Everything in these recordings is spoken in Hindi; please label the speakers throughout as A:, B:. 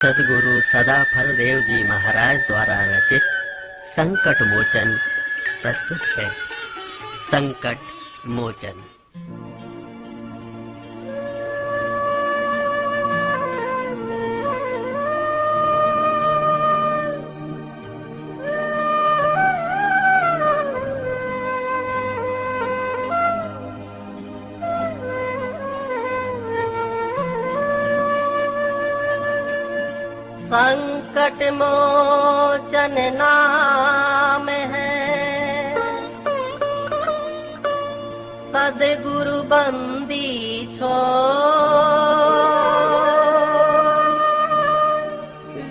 A: सदगुरु सदाफल देव जी महाराज द्वारा रचित संकट मोचन प्रस्तुत है। संकट मोचन।
B: संकट मोचन नाम है, सदगुरु बंदी छो।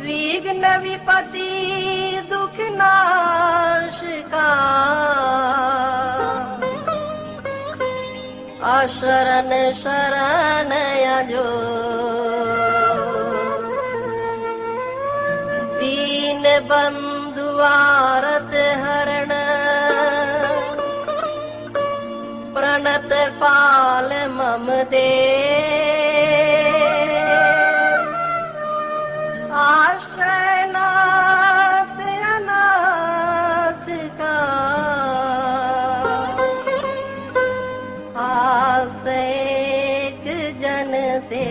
B: विघ्न विपत्ति दुख नाश का, अशरण शरण अजो। दीन बंधु आरत हरण, प्रणत पाल मम दे। आश्रय नाथ अनाथ का, आस एक जन से।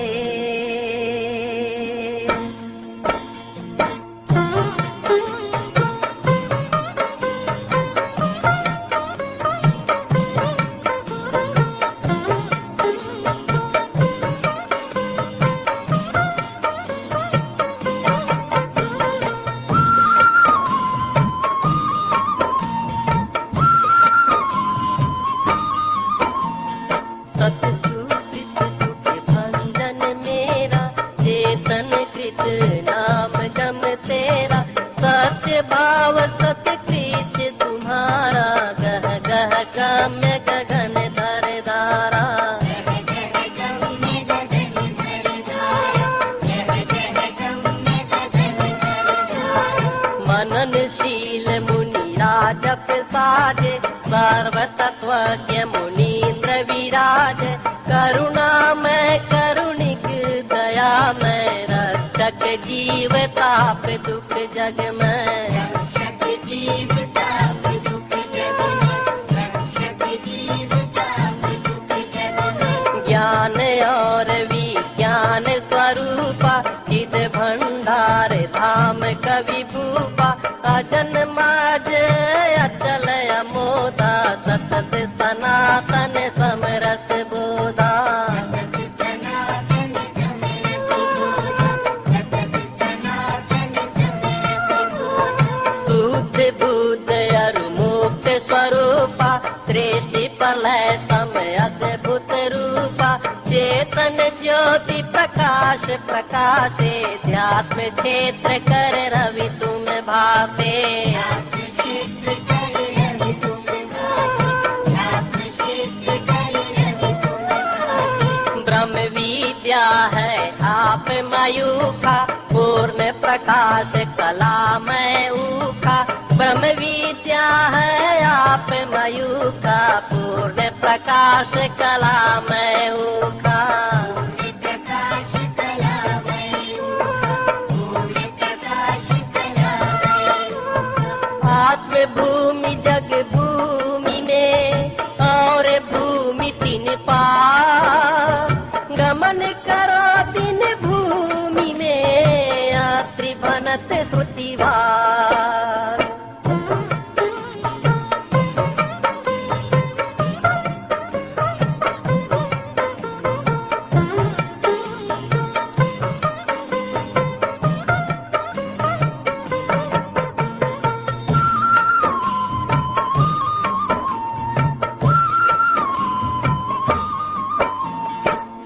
B: भाव सतकृत तुम्हारा, गह गह गम्य गगन धर धारा। मननशील मुनि राजप साजे, सर्वतत्वज्ञ मुनीन्द्र विराज। करुणामय करुणिक दयामय, रक्षक जीव ताप दुख जग में। ज्ञान और विज्ञान स्वरूपा, चिद भंडार धाम कवि भूपा। अजन माज अचल अमोदा, सतत सनातन समरस बोधा। शुद्ध बुद्ध अरु मुक्त स्वरूपा, सृष्टि प्रलय समय अद्भुत रूपा। चेतन ज्योति प्रकाश प्रकाशे, ध्यात्म क्षेत्र कर रवि तुम भासे। ब्रह्म विद्या है आप मयूखा, पूर्ण प्रकाश कला में ऊखा। ब्रह्म विद्या है आप मयूखा, पूर्ण प्रकाश कला में ऊखा। आत्म भूमि जग भूमि में, और भूमि तीन पार। गमन करो तीन भूमि में, यात्री बनत श्रुतिवार।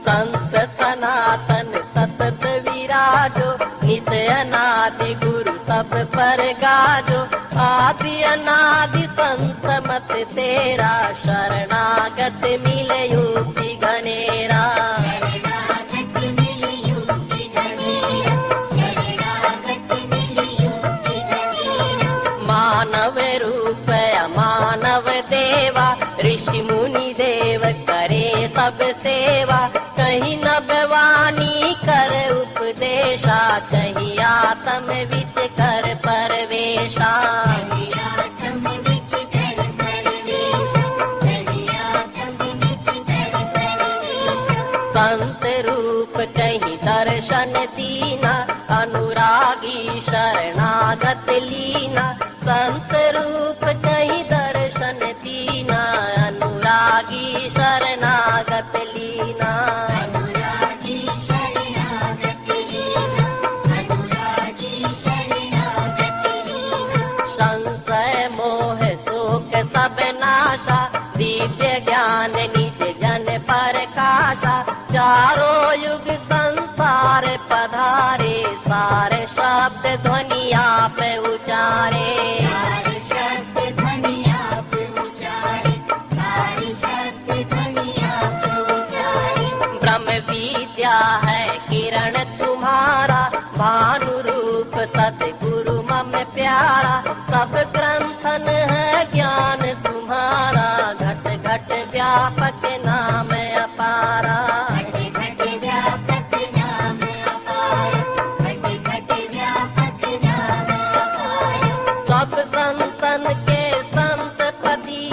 B: संत सनातन सतत विराजो, नित्य अनादि गुरु सब पर गाजो। आदि अनादि संत मत तेरा, शरणागत मिले युक्ति घनेरा। मानव रूप अमानव देवा, ऋषि मुनि देव करे सब सेवा। कहीं नभवानी कर उपदेशा, कहीं दीना, अनुरागी शरणागत लीना, संत रूप चही दर्शन दीना, अनुरागी शरणागत लीना।
C: अनुरागी शरणागत लीना, अनुरागी शरणागत लीना।
B: संशय मोह शोक सब नाशा, दिव्य ज्ञान निज जन प्रकाशा, चारों युग संसार पधारे, सारे शब्द ध्वनि आप उचारे।
C: सारे शब्द ध्वनि आप उचारे, सारे शब्द ध्वनि आप उचारे।
B: ब्रह्म विद्या है किरण तुम्हारा, भानु रूप सतगुरु मम प्यारा, सब ग्रंथन है ज्ञान तुम्हारा, घट घट व्यापक नाम अपारा।
C: घट घट व्यापक नाम अपार, घट घट व्यापक नाम अपार।
B: सब संतन के संतपति,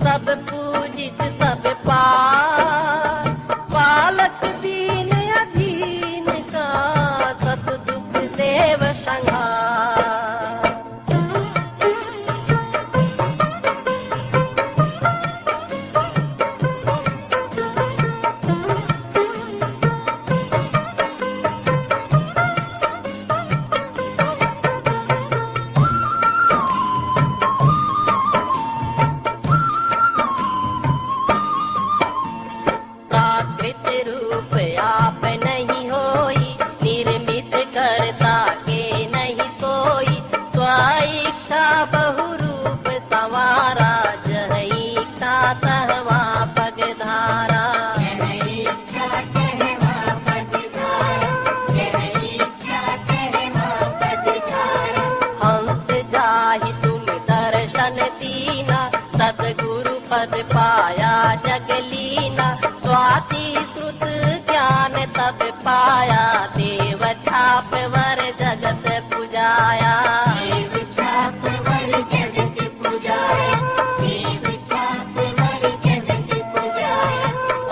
B: सब पूजित सब पार, पालक दीन अधीन का, सब दुख देव संहार। प्राकृत रूप आप नहीं होई, निर्मित करता के नहीं सोई, स्वेच्छा बहु रूप संवारा, जह इच्छा तहवा पगधारा।
C: जह इच्छा तहवा पगधारा, जह इच्छा तहवा पगधारा।
B: हंस जाहि तुम दर्शन दीना, सतगुरु पद पाया जगलीना, स्वाति श्रुत ज्ञान तब पाया, देव छाप वर जगत पुजाया।
C: देव छाप वर जगत पुजाया, देव छाप वर जगत पुजाया।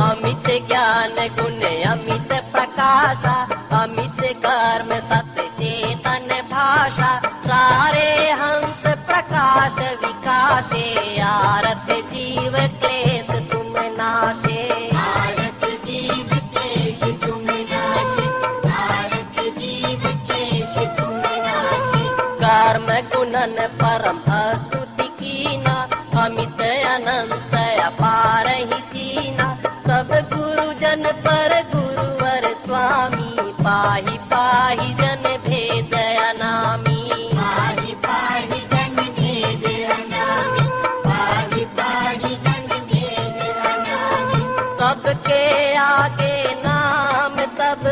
B: अमित ज्ञान गुण अमित प्रकाशा, अमित कर्म सत्य चेतन भाषा, सारे हंस प्रकाश विकासे, आरत जीव क्लेश तुम नाशे।
C: आरत जीव क्लेश तुम नाशे, आरत जीव क्लेश तुम नाशे।
B: कर्म गुणन परम स्तुति कीना, अमित अनंत अपार ही कीना, सब गुरुजन पर गुरुवर स्वामी, पाहि पाहि जन भेद अनामी।
C: पाहि पाहि जन भेद अनामी, पाहि पाहि जन भेद अनामी।
B: सबके आगे नाम तब,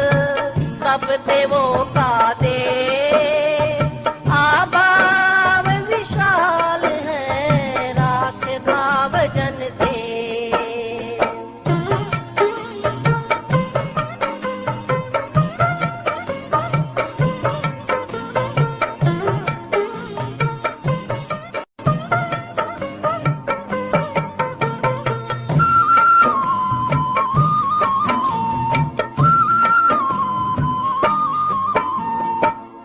B: सब देवों का दे, आभाव विशाल है, राख भाव जन से।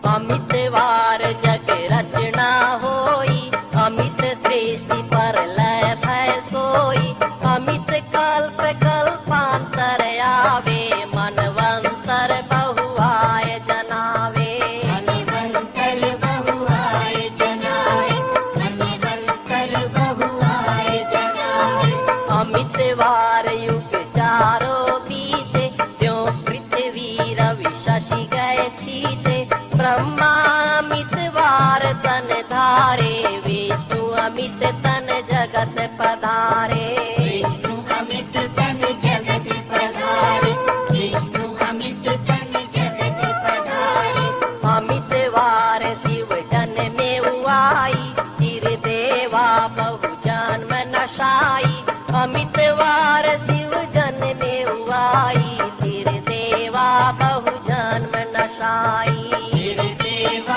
B: अमित वार जग रचना होई, अमित सृष्टि पर लय भय सोई, अमित कल्प कल्पांतर आवे, मनवंतर बहुआय जनावे।
C: मनवंतर बहुआय जनाए, मनवंतर बहुआय जनाए।
B: अमित वार युग चारों बीते, त्यों पृथ्वी रवि शशि गए थीते, ब्रह्मा अमित वार तन धारे, विष्णु अमित तन जगत पधारे।
C: विष्णु अमित तन जगत पधारे, विष्णु अमित तन जगत पधारे।
B: अमित वार शिव जन में आई, चिर देवा बहु जन्म नशाई, अमित वार शिव जन में आई, चिर देवा बहु जन्म नशाई।
C: फिर देव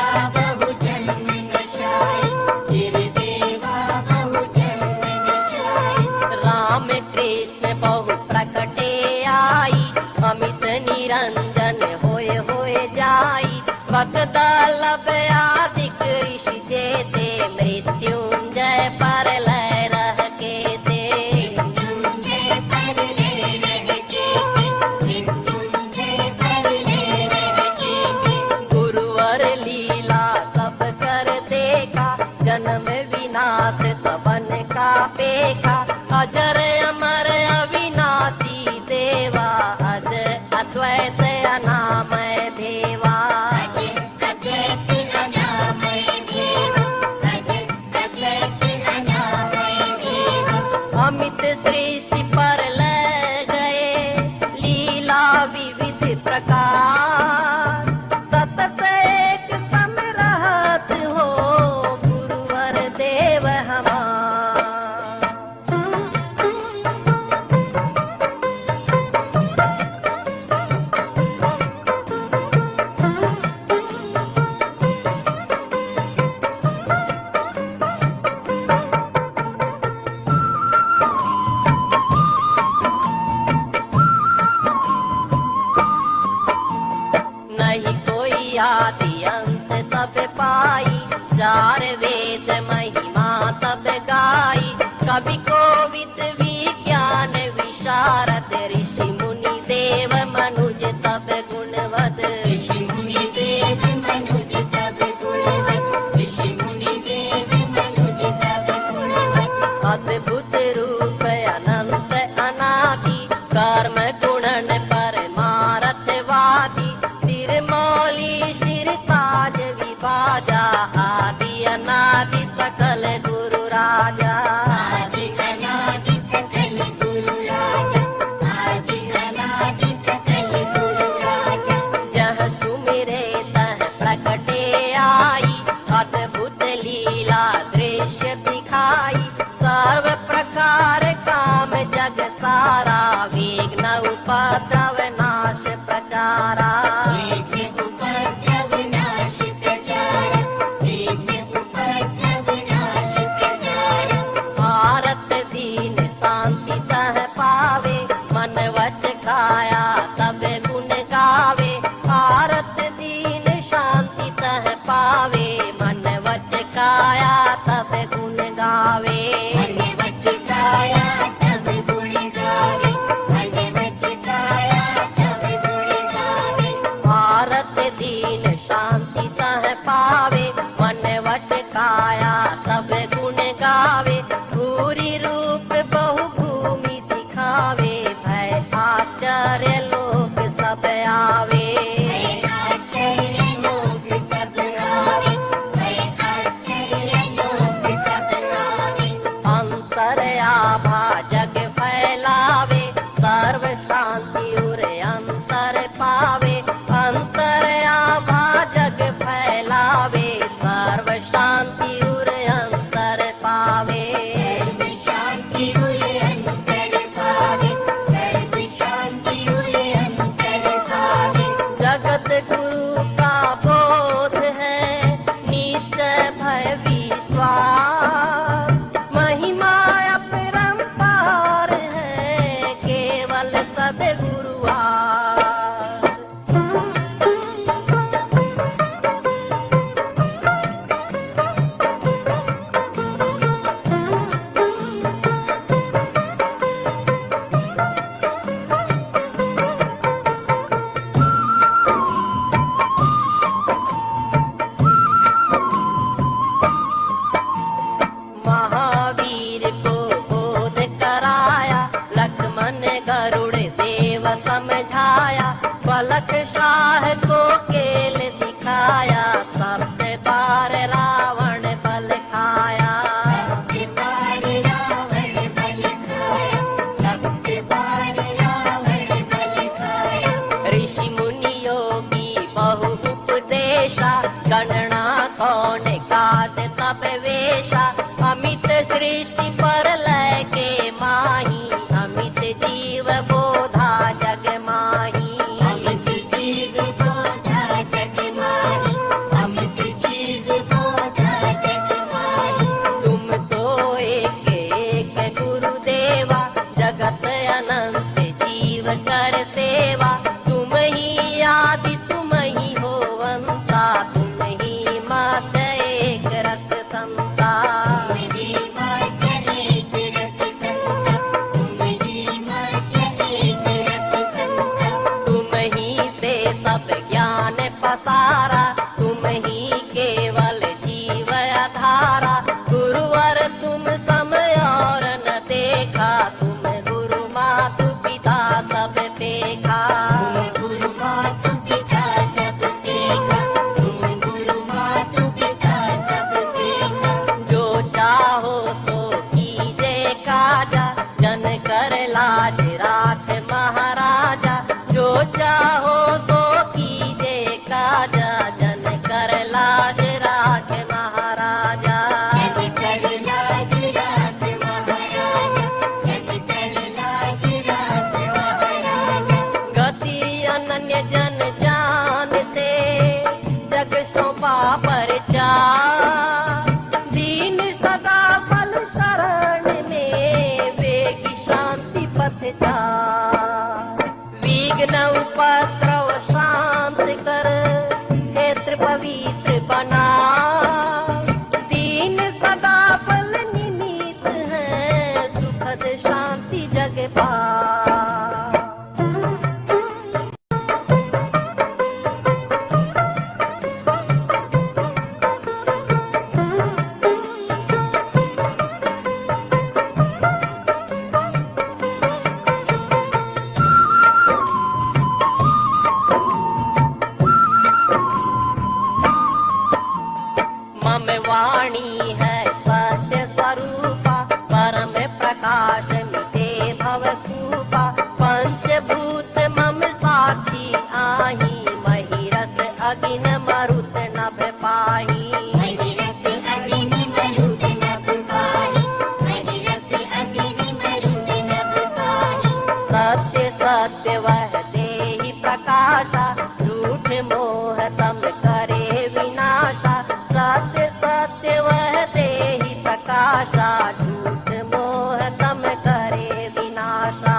B: भगदलभ आदिक ऋषि जेते मृत्युंजय पर लय रह के थे
C: मृत्युंजय पर ले रह के थे मृत्युंजय पर ले रह के थे
B: गुरुवर लीला सब कर देखा जन्म विनाश सबन का पेखा अजर अमर अविनाशी देवा अज अद्वैत अनामय देवा
C: अज अद्वैत अनामय देवा अज अद्वैत अनामय देवा
B: अमित सृष्टि पर ले गए लीला विविध प्रकार सतत एक सम रहत हो गुरुवर देव हमार नहीं कोई आदि अंत तब पाई चार वेद महिमा तब गाई कवि कोविद विज्ञान विशारद ऋषि मुनि देव मनुज तब गुणवद
C: ऋषि मुनि देव मनुज तब गुणवत् ऋषि मुनि देव मनुज तब गुणवत्
B: अद्भुत रूप अनंत अनादि कर्म गुणन परमारथवादी सिर मौली सिर ताज विभाजा आदि अनादि सकल गुरु राजा
C: आदि अनादि सकल गुरु राजा आदि अनादि सकल गुरु राजा
B: जह सुमिरे तह प्रकटे आई अद्भुत लीला दृश्य दिखाई सर्व प्रकार काम जग सारा विघ्न उपद्रव नाश प्रचारा
C: वेद्य उपद्रव नाश प्रचार वेद्य उपद्रव नाश प्रचार
B: भारत दीन शांति तह पावे मन वच काया तब गुण गावे भारत दीन शांति तह पावे मन वच काया तब गुण गावे
C: मन वच काया तब गुण गावे मन वच काया तब गुण गावे
B: भारत दीन शांति तह पावे मन वच काया तब गुण गावे भूरि रूप बहु भूमि दिखावे भय आश्चर्य लोक सब आवे
C: भय आश्चर्य लोक सब आवे भय आश्चर्य लोक सब आवे
B: अंतर आभा जग फैलावे सर्व शांति उरे अंतर पावे अंतर आभा जग फैलावे सर्व शांति उरे अंतर पावे
C: सर्व शांति उरे अंतर पावे सर्व शांति उरे अंतर पावे
B: जगत गुरु का बोध है निश्चय भय विश्वास महिमा अपरंपार है केवल सदगुरुआस महावीर को बोध कराया लक्ष्मण गरुड़ देव समझाया पलक शाह को केल दिखाया सत्य बार रावण बल खाया
C: सत्य बार रावण बल खाया सत्य बार रावण बल खाया
B: ऋषि मुनि योगी बहु उपदेशा गणना कौन काट तब वेशा अमित सृष्टि पर लय के माही अमित जीव बोधा जग माही
C: अमित जीव बोधा जग माही अमित जीव बोधा जग माही
B: तुम तो एक गुरुदेवा जगत अनंत जीव कर सेवा तुम ही आदि तुम ही हो अंता पवित्र बना। दीन सदा बल निमित है, सुखद शांति जग पाए। मम वाणी है सत्य स्वरूपा, परम प्रकाश मिटे भव कूपा। पंचभूत मम साक्षी आही, महिरस अगिन मरुत नभ पाही।
C: महिरस अग्नि मरुत नभ पाहि, महिरस अग्नि मरुत नभ पाहि।
B: सत्य सत्य वह देहि प्रकाशा, झूठ मोह तम करे विनाशा। सत्य सत्य वह देहि प्रकाशा, झूठ मोह तम करे विनाशा।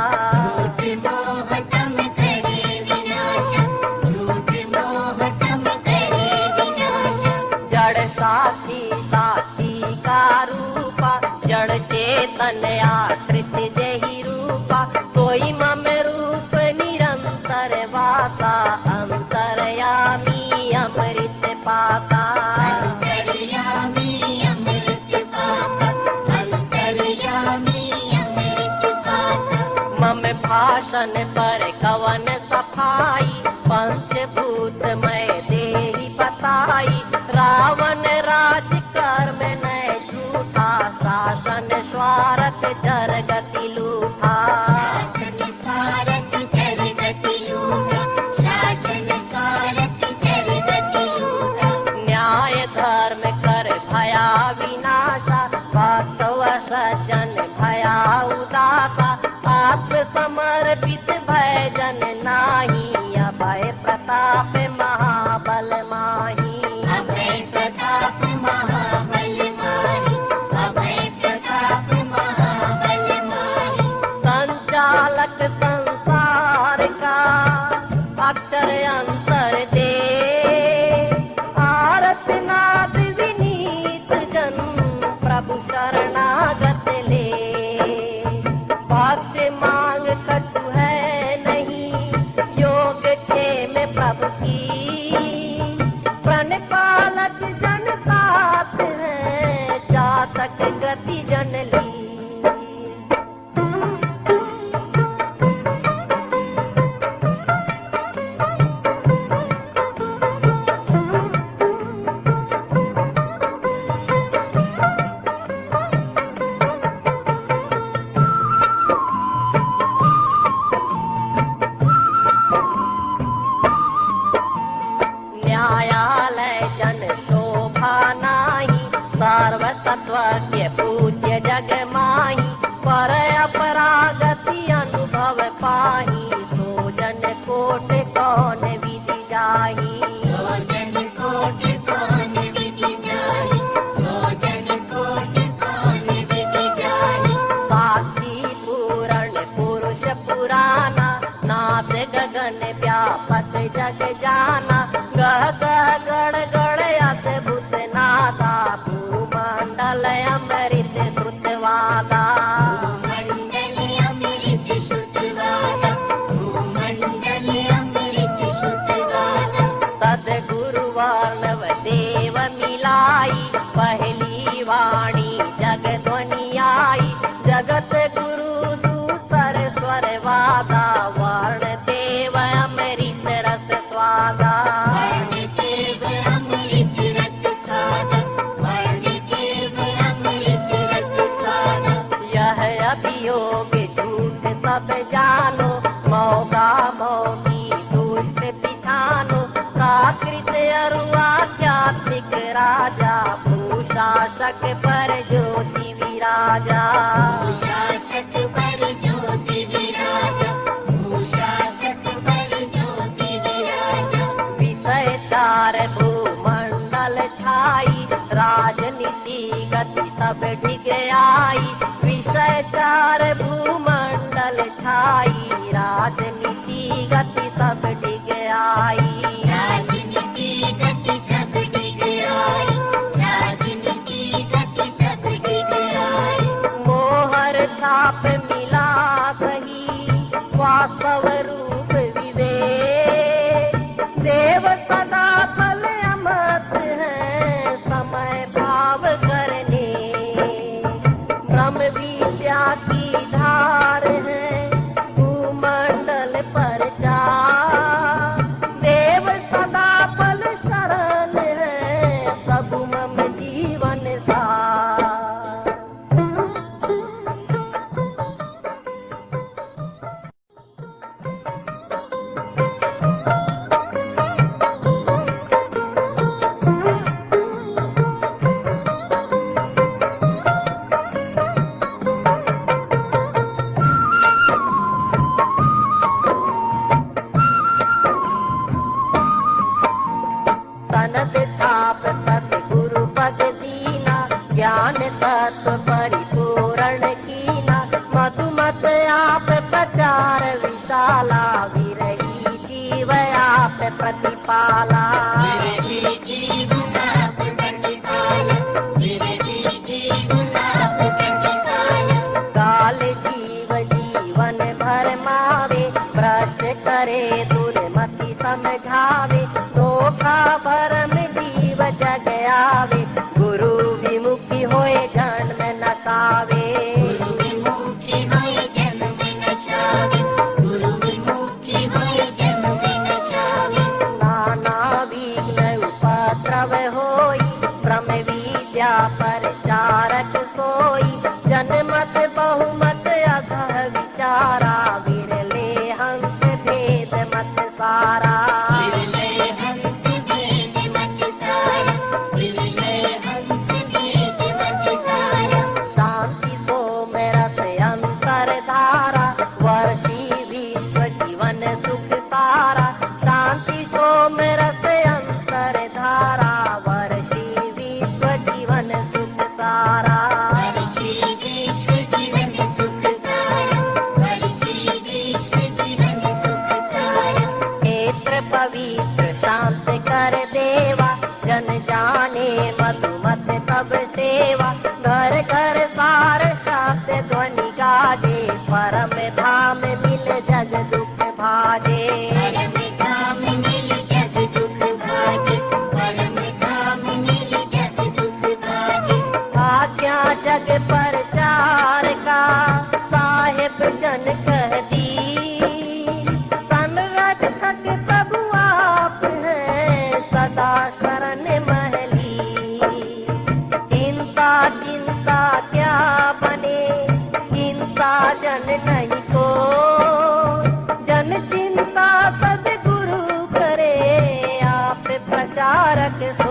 C: झूठ मोह तम करे विनाशा, झूठ मोह तम करे विनाशा।
B: जड़ साक्षी साक्षी का रूपा, जड़ चेतन आश्रित जेहि रूपा। सोई मम रूप निरंतर वासा, अंतरयामी अमृत पासा।
C: अंतर्यामी अमृत पासा, अंतर्यामी अमृत पासा।
B: मम भाषण पर कवन सफाई, पंचभूत मैं देहि बताई। रावण राज कर्म न झूठा, शासन स्वार्थ चर गति लूठा।
C: शासन सारथ चर गति लूटा, शासन सारथ चर गति लूटा।
B: न्याय धर्म कर भया विनाशा, वास्तव सज्जन भया उदासा। आत्म समर्पित भय जन नाही, अभय प्रताप महाबल माही।
C: अभय प्रताप महाबल माही, अभय प्रताप महाबल माही।
B: संचालक संसार का अक्षर अंतर दे, आरत नाद विनीत जन प्रभु शरणागत ले। भक्त मांग कछु है नहीं, योग क्षेम प्रभु की। प्रण पालक जन साथ है, जातक गति जन ली। न्यायालय जन शोभा नाही, सर्व तत्वज्ञ पूज्य जग माही। पर अपरागति अनुभव पाही, सो जन कोट कौन विधि जाही।
C: सो जन कोट कौन विधि जाहि, सो जन कोट कौन विधि जाहि।
B: साक्षी पूरण पुरुष पुराना, नाथ गगन व्यापक जग जाना। गह गह गण गण अद्भुत नादा, भूमंडल अमृत श्रुतवादा।
C: भूमंडल अमृत श्रुतवादा, भूमंडल अमृत श्रुतवादा।
B: सद्गुरु वर्णव देव मिलाई, पहली वाणी जग ध्वनि आई। जगत गुरु दूसर स्वर वादा, वर्ण देव अमृत रस स्वादा।
C: वर्णदेव अमृत रस स्वादा, वर्णदेव अमृत रस स्वादा।
B: यह अभियोग झूठ सब जानो, मौका मौकी दुष्ट पिछानो। प्राकृत अरु आध्यात्मिक राजा, भूशासक पर ज्योति विराजा।
C: भूशासक पर ज्योति विराजा, भूशासक पर ज्योति विराजा।
B: विषय चार भूमंडल छाई, राजनीति गति सब ढिग आई। विषय चार भूमंडल छाई, राजनीति गति सब ढिग आई।
C: राजनीति गति सब
B: शरद छाप सतगुरु पद दीना, ज्ञान तत्व परिपूर्ण कीना, मधुमत आप प्रचार विशाला, विरही जीव आप प्रतिपाला।
C: विरही जीवन आप प्रतिपाला, विरही जीवन आप प्रतिपाला।
B: काल जीव जीवन भर मावे, भ्रष्ट करे दुर्मति समझावे, धोखा भरम जीव जग आवे, गुरु विमुखी होए जन्म नसावे।
C: गुरु विमुखी होए जन्म नसावे, गुरु विमुखी होए जन्म नसावे।
B: नाना विघ्न उपद्रव होई, ब्रह्म विद्या परचारक सोई, जनमत बहुमत अधः विचारा, विरले हंस भेद मत सारा।
C: विरले हंस भेद मत सारा, विरले हंस भेद मत सारा।
B: शांति सोम रस अंतर धारा, वर्षी विश्व जीवन सुख सारा, शांति सोम रस अंतर धारा, वर्षी विश्व जीवन सुख सारा।
C: वर्षी विश्व जीवन सुख सारा, वर्षी विश्व जीवन सुख सारा।
B: क्षेत्र पवित्र शांत कर देवा, जन जाने मधुमत तब सेवा, घर घर सार शांत ध्वनि गाजे, परम धाम मिल जग दुख भाजे।
C: परम धाम मिल जग दुख भाजे, परम धाम मिल जग दुख भाजे।
B: आज्ञा जग प्रचार का साहेब जन कह दी, संरक्षक सब आप हैं, सदा शरण महली। चिंता चिंता क्या बने, चिंता जन नहीं को, जन चिंता सब गुरु करे, आप प्रचारक सो।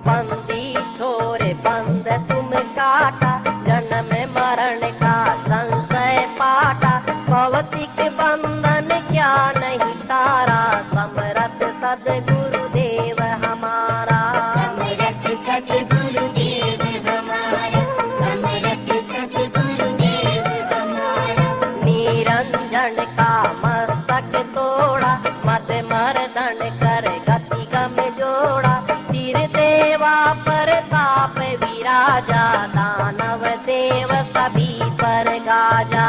B: बंदी छोरे बंद तुम काटा, जन्म मरण का संशय पाटा, भौतिक बंधन क्या नहीं तारा, समरथ सद्गुरुदेव हमारा।
C: समरथ सद्गुरुदेव हमारा, समरथ सद्गुरुदेव हमारा।
B: निरंजन का मस्तक तोड़ा, मद मर्दन कर गति गम जोड़ा, तीर देवा प्रताप विराजा, दानव देव सभी पर गाजा।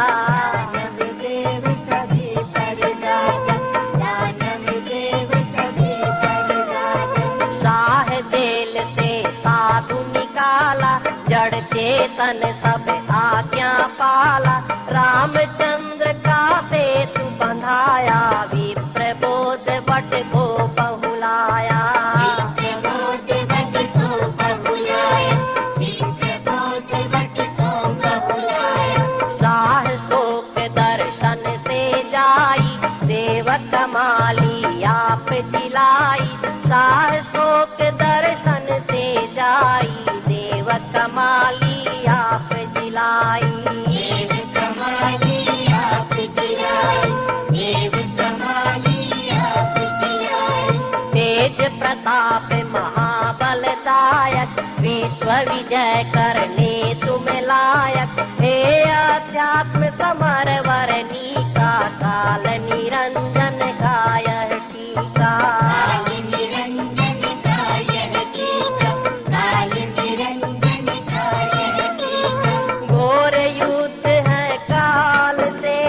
C: दानव देव सभी पर गाजा, दानव देव सभी पर गाजा।
B: शाह जेल से साधु निकाला, जड़ चेतन सब आज्ञा पाला, रामचंद्र का सेतु बंधाया, विप्र बोध बट को बहुलाया।
C: विप्रबोध बट को बहुलाया, विप्रबोध बट को बहुलाया।
B: शाह शोक दर्शन से जाई, सेवक माली आप जिलाई, शाह शोक दर्शन से जाई, सेवक माली आप जिलाई।
C: देव कमाली आप जिलाई, देव कमाली आप जिलाई।
B: तेज प्रताप महाबलदायक, विश्व विजय करने तुम लायक, हे अध्यात्म समर वरनी का, काल निरंजन गायः टीका।
C: काल निरंजन का यह टीका, काल निरंजन का यह टीका।
B: घोर युद्ध है काल से,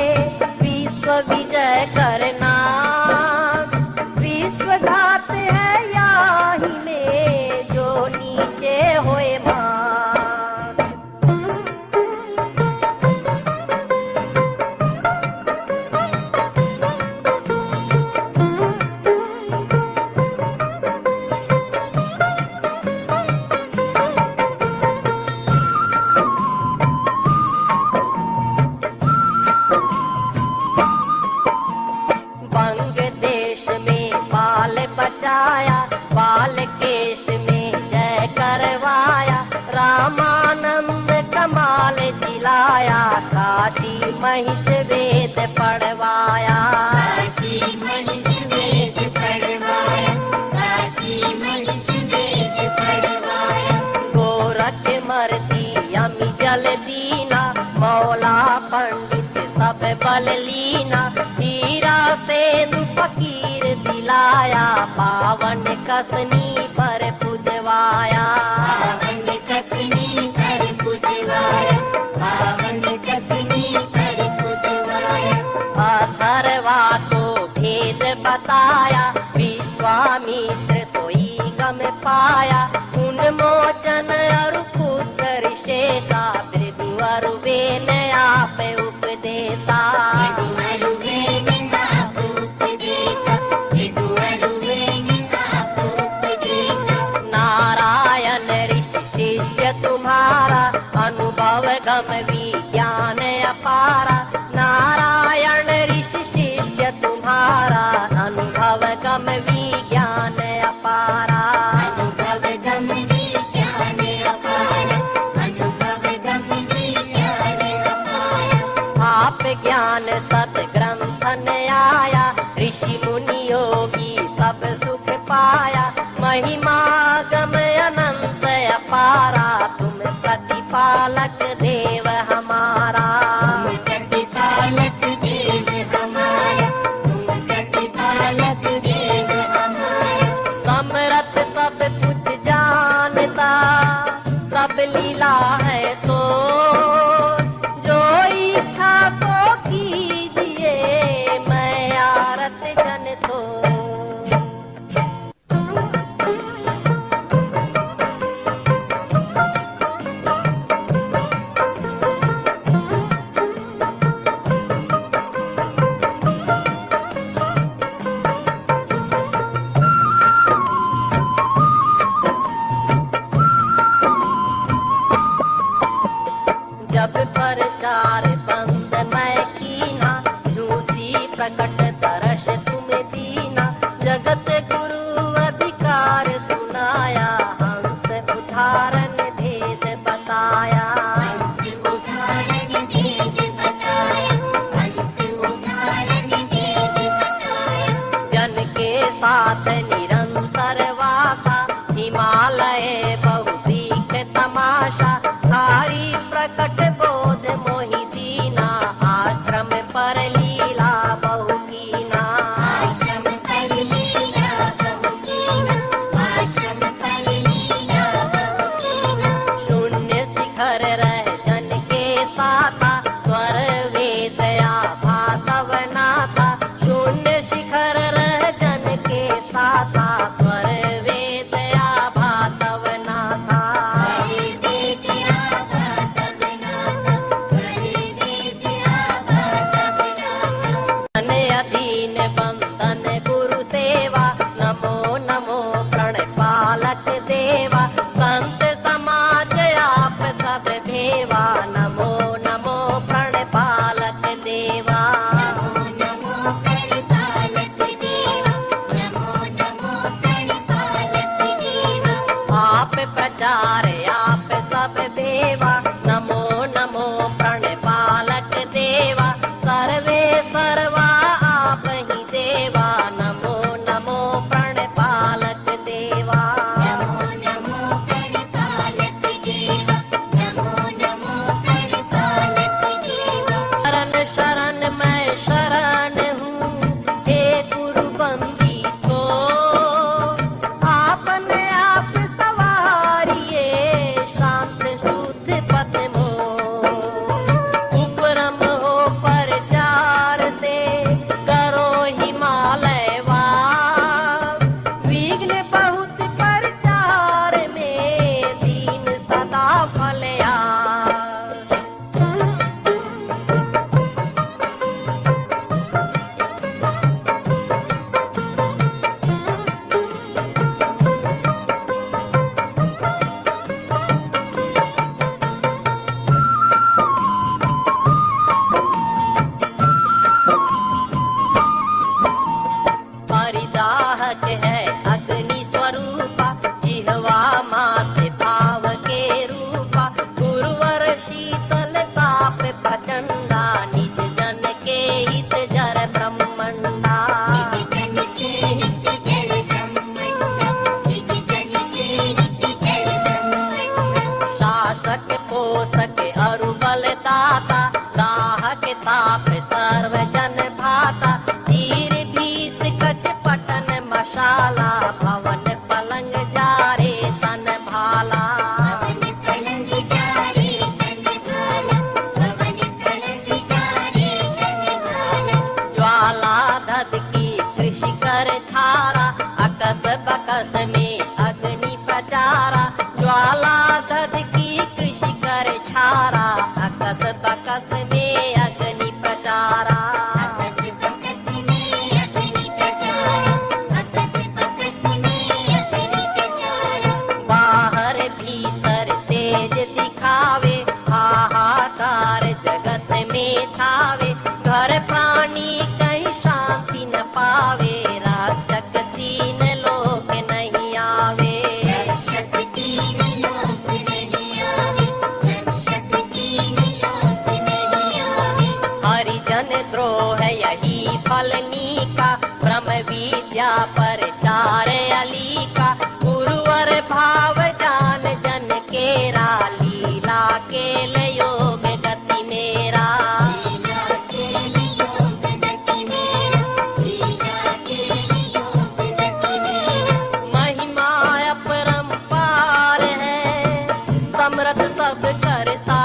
B: विश्व विजय करना, विश्वघात है याही में, जो नीचे होए मान। महिष वेद पढ़वाया।
C: काशी महिष वेद पढ़वाया, काशी महिष वेद पढ़वाया।
B: गोरख मर्दी यमी जल दीना, मौला पंडित सब बल लीना। हीरा से फकीर दिलाया, पावन कसनी पर पुजवाया।
C: पावन कसनी पर पुजवाया, पावन कसनी पर पुजवाया।
B: अथर्वा को भेद बताया, विश्वामित्र सोई गम पाया। उन्मोचन अरु पुत्र शेषा, भृगु अरु वेन आप उपदेशा।
C: भृगु वेन आप उपदेशा, भृगु वेन आप उपदेशा।
B: नारायण ऋषि शिष्य तुम्हारा, अनुभव गम विज्ञान अपारा। नारायण ऋषि शिष्य तुम्हारा, अनुभव गम विज्ञान अपारा।
C: अनुभव गम विज्ञान अपार, अनुभव गम विज्ञान अपार।
B: आप ज्ञान सत ग्रंथन आया, ऋषि मुनि योगी सब सुख पाया। महिमा गम अनंत अपारा, तुम प्रतिपालक देव हमारा।
C: तुम प्रतिपालक देव हमारा, तुम प्रतिपालक देव हमारा।
B: समरथ सब कुछ जानता, सब लीला है तो। जो इच्छा तो कीजिए, मैं आरत जन तो। जब प्रचार बंद मैं कीना, झूठी प्रकट तरस तुम दीना। जगत गुरु अधिकार सुनाया, हंस उदाहरण भेद बताया।
C: हंस उदाहरण भेद बताया, हंस उदाहरण भेद बताया।
B: जन के साथ निरंतर वासा, हिमालय बहुदीक तमाशा। हारी प्रकट बोध मोहि दीना, आश्रम पर लीला बहु कीना।
C: आश्रम पर लीला बहु कीना, आश्रम पर लीला बहु कीना।
B: शून्य शिखर रह जन के साथा, स्वर वेद आभा तव नाथा। शून्य शिखर रह जन के साथ, प्राणी कहीं शांति न पावे, रक्षक तीन लोक नहीं आवे।
C: रक्षक तीन लोक नहीं आवे, रक्षक तीन लोक नहीं आवे।
B: हरिजन द्रोह यही फलनी का, ब्रह्म विद्या प्रचार अली का। गुरुवर भाव जान जन केरा, लीला केल योग गति मेरा।
C: लीला केल योग गति मेरा, लीला केल योग गति मेरा।
B: महिमा अपरंपार है, समर्थ सब करता।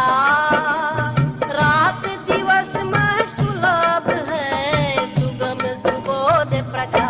B: रात दिवस में सुलभ है, सुगम सुबोध प्रचार।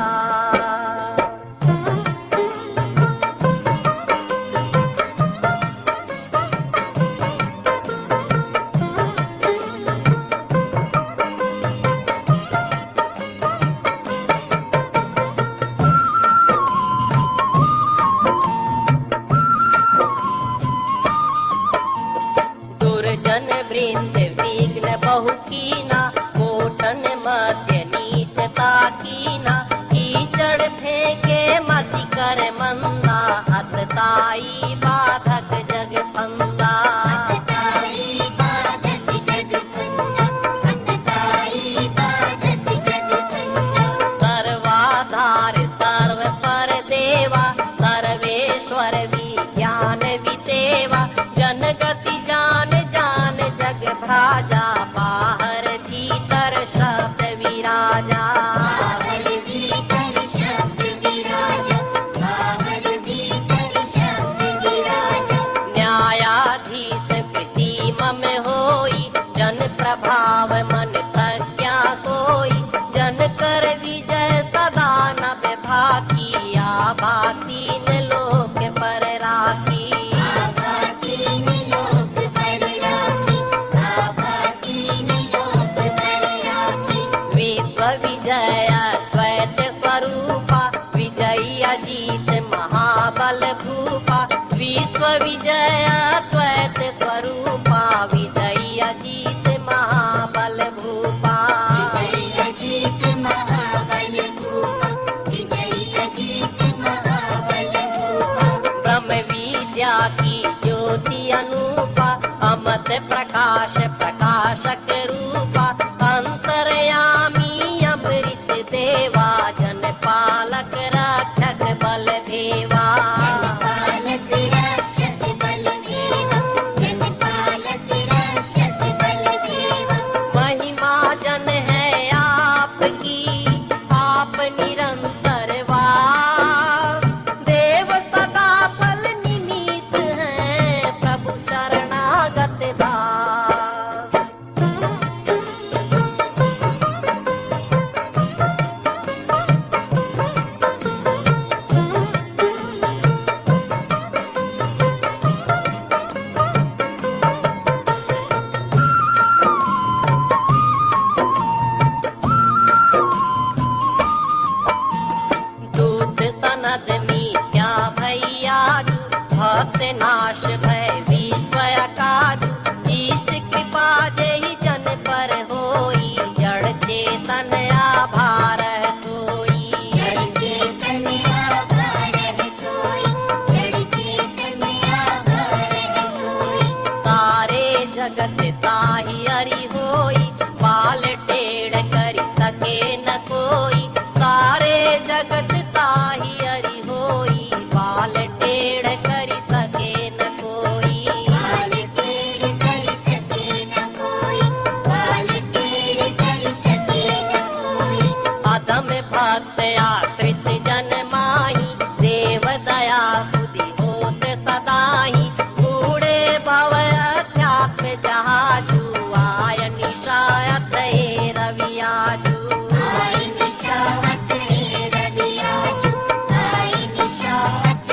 B: दुर्जन वृंद विघ्न बहु कीना, कोटन मध्य नीचता कीना। कीचड़ फेंके मति कर मंदा, अतताई बाधक जग फंदा।
C: अतताई बाधक जग फंदा, अतताई बाधक जग फंदा।
B: सर्वाधार सर्व पर देवा, सर्वेश्वर विज्ञान वितेवा। जन गति जान जान जग भ्राजा, बाहर भीतर शब्द विराजा।
C: बाहर भीतर शब्द विराजा, बाहर भीतर शब्द विराजा।
B: न्यायाधीश प्रीति मम होई, जन प्रभाव मन प्रज्ञा सोई। जन कर विजय सदा न विभाकी, आभा तीन लोक पर राखी।
C: आभा तीन लोक पर राखी, आभा तीन लोक पर राखी।
B: विश्व विजय द्वैत स्वरूपा, विजयी अजीत महाबल भूपा। विश्व विजय द्वैत स्वरूपा, विजयी अजीत महाबल भूपा।
C: विजयी अजीत महाबल भूपा, विजयी अजीत महाबल भूपा।
B: ब्रह्म विद्या की ज्योति अनूपा, अमत प्रकाश प्रकाशक रूपा। अंतर्यामी अमृत देवा, जन पालक रक्षक बल देवा।
C: जनपालक रक्षक बलदेवा, जनपालक रक्षक बलदेवा।
B: महिमा जन है आपकी, आप निरंतर वास। देव सदा फल निमित्त है, प्रभु शरणागत दास। दूत सनद मिथ्या भैयाजु, भक्त नाश भय विश्व अकाजु। ईश कृपा जहि जन पर होई, जड़ चेतन आभार सोई।
C: जड़ चेतन आभार सोई, जड़ चेतन आभार सोई।
B: सारे जगत ताहि हरि होई, बाल टेढ़ करि सके न कोई। सारे जगत ताहि हरि होई, बाल टेढ़ करि सके न कोई।
C: बाल टेढ़ कर सके न कोई, बाल टेढ़ कर सके न कोई।
B: अधम भक्त आश्रित जन माही, देव दया सुधि होत सदाही। बूढ़े भव अध्यात्म जहाजु, आय निशायत रवि आजू।
C: आई निशामत रवि आजू, आई निशामत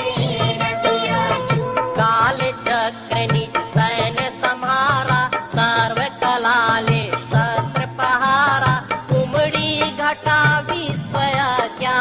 C: रवि आजू।
B: काल चक्र निज सैन सम्हारा, सर्व कलाले शस्त्र पहारा। उमड़ी घटा विस्मय क्या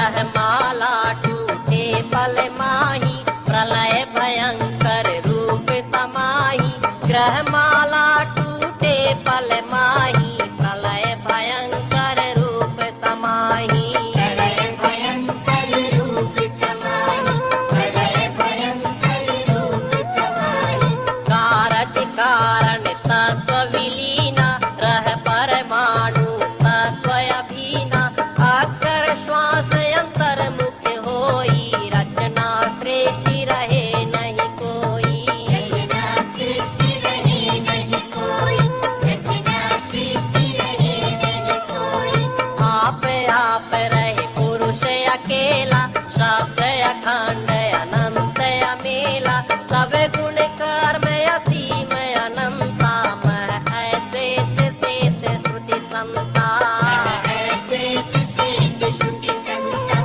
B: ग्रह माला टूटे पल माही प्रलय भयंकर रूप समाही ग्रह माला टूटे पल माही प्रलय भयंकर रूप समाही
C: प्रलय भयंकर रूप समाहि प्रलय भयंकर रूप समाहि
B: कारज कारण तत्व विलीना रह परमाणु तत्व अभिना अक्षर श्वास अंतर मुख होई रचना सृष्टि रहे नहीं कोई
C: रचना सृष्टि रहे नहीं कोई रचना सृष्टि रहे नहीं कोई
B: आप रहे पुरुष अकेला शब्द अखंड अनंत अमेला सब गुण कर्म असीम अनंता मह अद्वैत शेष श्रुति समता
C: अद्वैत सिद्ध श्रुति संता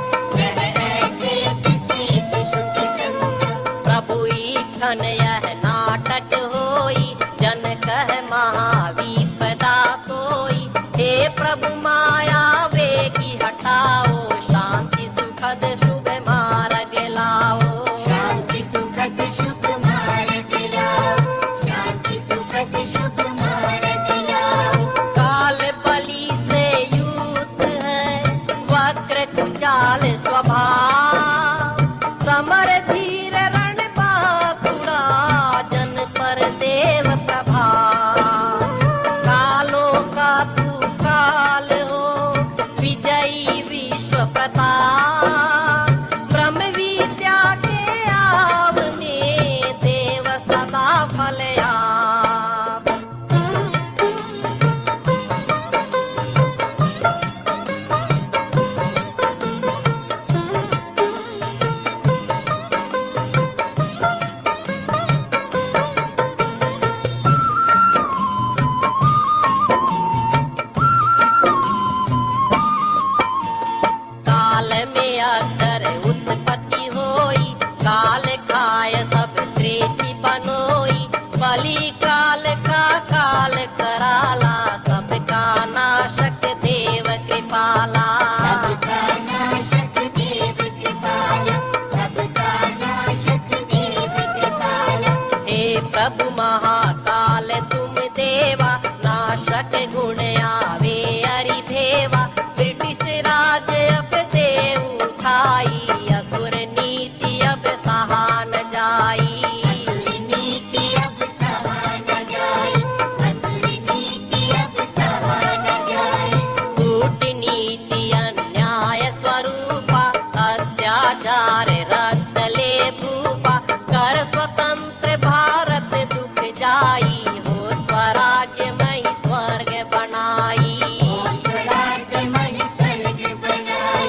C: अद्वैत सिद्ध श्रुति संता
B: प्रभु ईक्षण यह नाटक होई जन कह महाविपदा सोई हे प्रभु माया वे की हटाओ शांति सुखद शुभ मार्ग लाओ
C: शांति सुखद शुभ मार्ग लाओ शांति सुखद शुभ मार्ग लाओ
B: काल बलि से युक्त है वक्र कुचाल स्वभाव समर धीर रण बाकुड़ा जन पर देव प्रभाव कालों का तू काल हो विजयी विश्व प्रताप ब्रह्म विद्या के आव में देव सदा फल आप काल में अक्षर उत्पत्ति होई काल खाय सब सृष्टि बनोई बलि काल का काल कराला सबका नाशक देव कृपाला
C: सबका नाशक देव कृपाला सबका नाशक देव कृपाला
B: हे प्रभु महाकाल तुम देवा नाशक गुण आवे अरिधेवा ब्रिटिश राज अब दे उठाई असुर नीति अब सहा न जाई
C: असुर नीति अब सहा न जाए असुर नीति अब सहा न जाए
B: कूटनीति अन्याय स्वरूपा अत्याचार रक्त ले भूपा कर स्वतंत्र भारत दुख जाई हो स्वराज्य मई स्वर्ग बनाई
C: ओ स्वराज्य मन स्वर्ग बनाए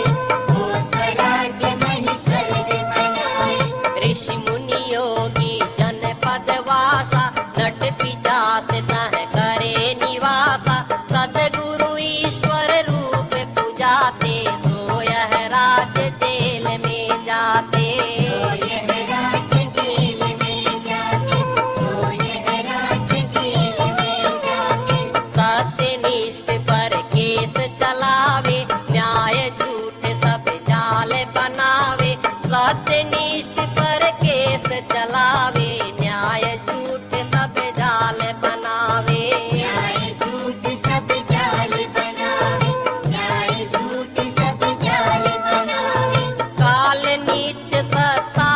C: ओ स्वराज्य मन स्वर्ग बनाए
B: ऋषि मुनि योगी जनपद वासा नट पिचास तह करे निवासा सदगुरु ईश्वर रूप पूजाते सो यह राज्य जेल में जाते
C: सो यह राज्य जेल में जाते सो यह राज्य जेल में जाते
B: सत्यनिष्ठ पर केस चलावे न्याय झूठ सब जाल बनावे सत्यनिष्ठ पर केस चलावे न्याय झूठ सब जाल बनावे
C: न्याय झूठ सब जाल बनावे न्याय झूठ सब जाल बनावे
B: काल नित्य सत्ता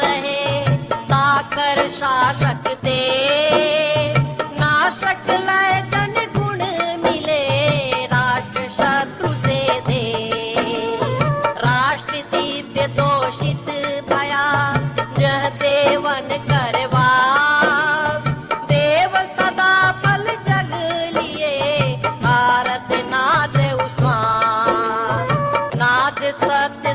B: रहे साकर शासक दे नाशक लय जन गुण मिले राष्ट्र शत्रु से दे राष्ट्र दिव्य दोषित भया जह देवन करवास देव सदा फल जग लिए भारत नाद उस्मान नाद सत्य